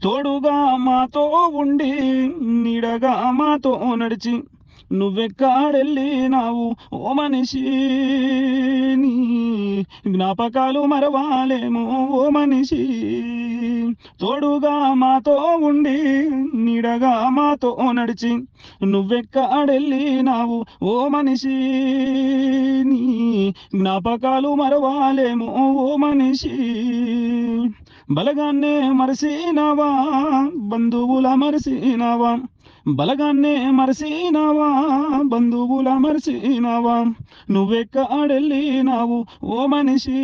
తోడుగా మాతో ఉండి నీడగా మాతో నడిచి నువ్వెక్కడెళ్ళినావు ఓ మనిషి, నీ జ్ఞాపకాలు మరవాలేమో ఓ మనిషి. తోడుగా మాతో ఉండి నీడగా మాతో నడిచి నువ్వెక్కడెళ్ళినావు ఓ మనిషి, నీ జ్ఞాపకాలు మరవాలేమో ఓ మనిషి. బలగాన్నే మరసినవా, బంధువుల మరసినవా, బలగాన్నే మరసినవా, బంధువుల మరసినవా, నువ్వెక్కడెళ్ళినావు ఓ మనిషి,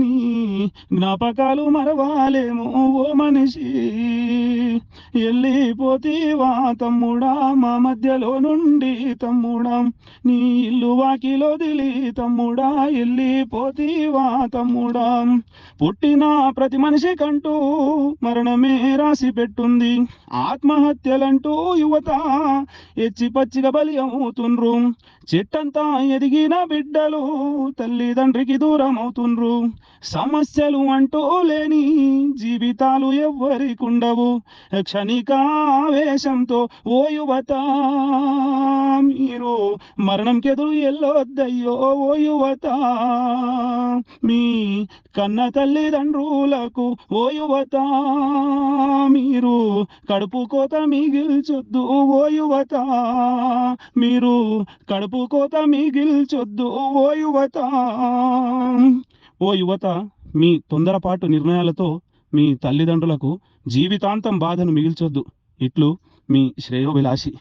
నీ జ్ఞాపకాలు మరవాలేమో ఓ మనిషి. వెళ్ళిపోతీవా తమ్ముడా మా మధ్యలో నుండి తమ్ముడా, నీ ఇల్లు వాకిలొదిలి తమ్ముడా వెళ్ళిపోతీవా తమ్ముడా. పుట్టిన ప్రతి మనిషి కంటూ మరణమే రాసి పెట్టుంది, ఆత్మహత్యలంటూ యువత ఎచ్చి పచ్చిగా బలి అవుతుండ్రు. చెట్టంతా ఎదిగిన బిడ్డలు తల్లిదండ్రికి దూరం అవుతుండ్రు. సమస్యలు అంటూ లేని జీవితాలు ఎవ్వరికుండవు. క్షణికావేశంతో ఓ యువత మీరు మరణంకెదురు ఎల్లొద్దయ్యో ఓ యువత. మీ కన్న తల్లిదండ్రులకు ఓ యువత మీరు కడుపు కోత మిగిల్చొద్దు ఓ యువత, మీరు కడుపు కోత మిగిల్చొద్దు ఓ యువత. ఓ యువత, మీ తొందరపాటు నిర్ణయాలతో మీ తల్లిదండ్రులకు జీవితాంతం బాధను మిగిల్చొద్దు. ఇట్లు మీ శ్రేయోభిలాషి.